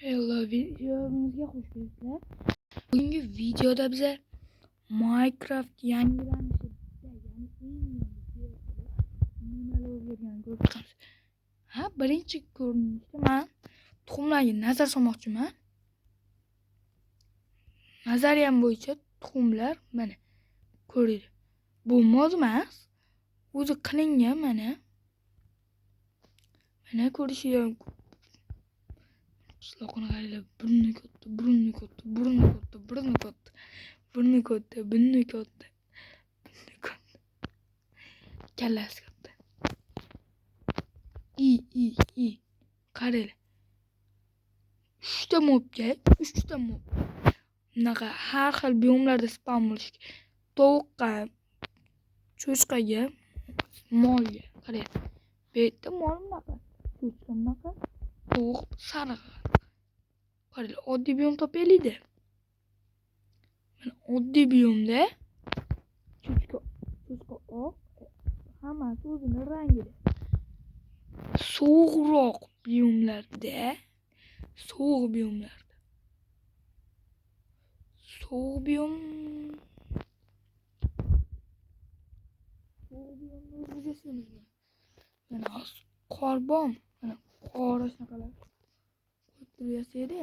Hello, videomizga xush kelibsizlar. Bugungi videoda bize Minecraft yangilanishida, ya'ni eng yangi nimalar o'zgarganini ko'rib chiqamiz. Birinchi ko'rinishda men tuxumlarga nazar solmoqchiman. Nazariyam bo'yicha tuxumlar mana ko'ringlar. Bu mod emas, o'zi qilingan mana. Mana ko'rishingiz mumkin. Qishloqni qaranglar, burni katta, burni katta, burni katta, burni katta, burni katta, burni katta, burni katta. Kallasi katta. Qaranglar. 3ta mobga, 3ta mob. Bunaqa har xil biyomlarda spam bo'lishi. Tovuqqa, cho'chqaga, molga. Qaranglar. Bu yerda mol bunaqa, cho'chqa bunaqa, tovuq sariq. Qaranglar, oddiy biyom topaylik-da. Mana oddiy biyomda cho'chqa oq, hammasi o'zining rangida. Sovuqroq biyomlarda, sovuq biyomda mana qorbom, mana qora shunaqalar qo'yib turasizda.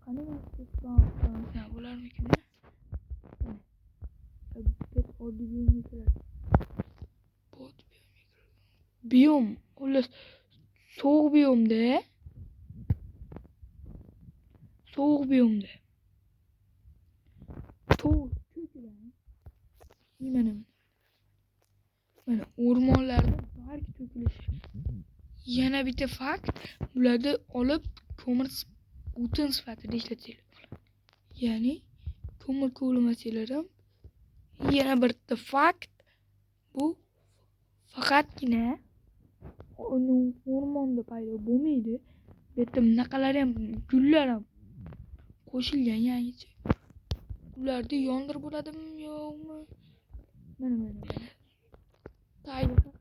Qani bo'larmikin? Oddiy biyomga kiradi. Biyom, xullas sovuq biyomda. Tovuq ko'klan. Mana o'rmonlarda balki to'kilishi. Yana bitta fakt, bularni olib ko'mir o'tin sifatida ishlatsanglar. Ya'ni ko'mir ko'lmasanglar ham yana bitta fakt, bu faqatgina o'rmonda paydo bo'lmaydi. Bu yerda bunaqalar ham, gullar ham qo'shilgan yangicha. Ularni yondirib bo'ladimi, yo'qmi? Mana. Tayyor yo'q.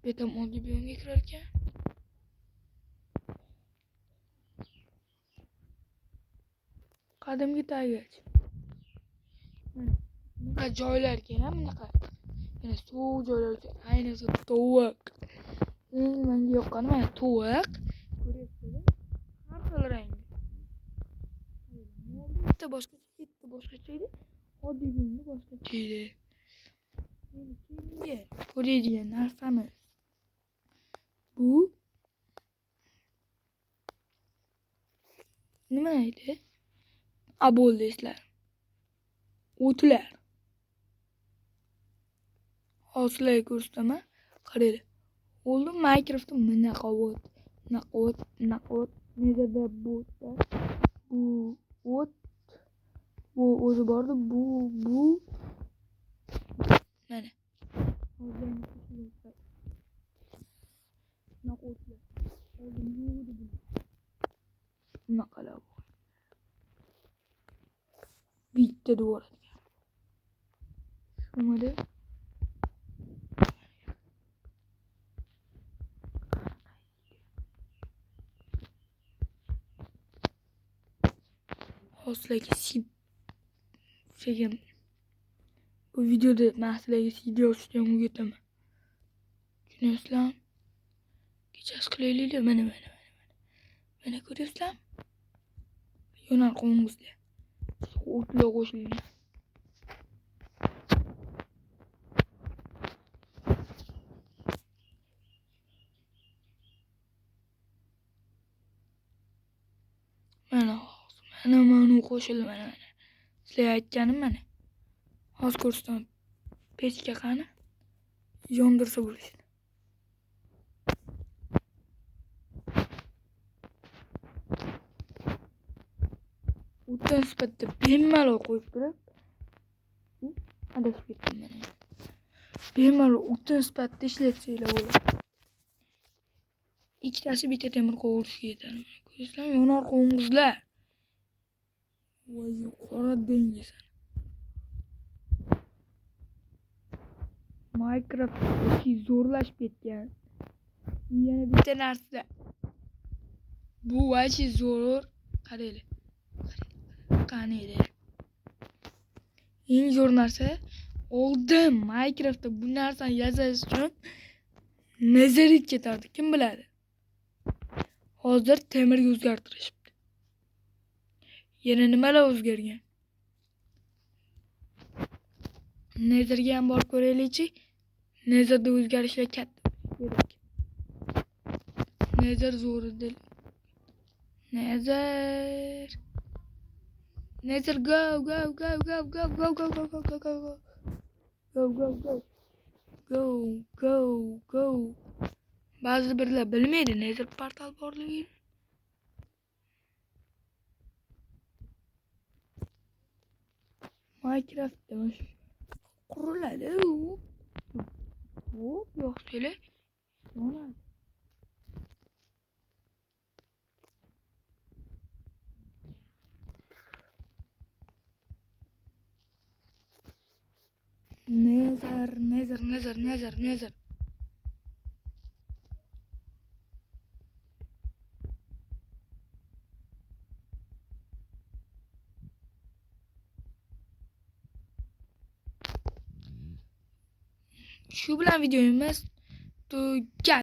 Bu yerda oddiy biyomga kirar ekan. Qadimgi taygach. Bunaqa joylarga ham bunaqa. Yana sovuq joylarga, ayniqsa tovuq. Menga yoqqani mana tovuq. Ko'ryapsizlar? Har xil rang. Bitta boshqacha edi. Oddiy biyomda boshqacha edi. Endi ko'radigan narsamiz bu nima edi? Bo'ldi eslar. O'tlar. Hozirlarga ko'rsataman. Qaranglar. Oldi Minecraftda bunaqa o't. Negada bu o't. Bu o'zi bordi. Bu mana. Bunaqalar bor. Bitta devor. Shumada hozirlarga bu videoda men sizlarga CD ochishdan o'rgataman. Tushunasizlarmi? Kechasi qilaylik-da, mana. Mana ko'ryapsizlarmi? Yonar qo'ng'izlar. O'tlar qo'shilgan. Mana qo'shildi mana. Sizlarga aytganim mana. Hozir ko'rsataman. Pechka qani? Yondirsa bo'ladi. O'tin sifatida bemalol qo'yib turib, adashib ketdim mana. Bemalol o'tin sifatida ishlatsanglar bo'ladi. Ikkitasi bitta temir qovurishga yetadi. Ko'rsam yonar qo'ng'izlar. Voy qora dengiz. Minecraft zo'rlashib ketgan. Yana bitta narsa. Bu vachi zo'r. Qaraylik. Qaniydi. Eng zo'r narsa oldin Minecraftda bu narsani yazash uchun nazarit ketardi. Kim biladi? Hozir temirga o'zgartirishibdi. Yana nimalar o'zgargan? Nezerga ham borib ko'raylikchi. Nezerda o'zgarishlar katta kerak. Nezer zo'ridir. Nezer. Nezer go go go go go go go go go go go go go go go go go go. Ba'zi birlar bilmaydi Nezer portal borligini. Minecraftda quriladi u. Hop, yo'q söyle. Ona. Nezer. Shu bilan videomiz tugagan.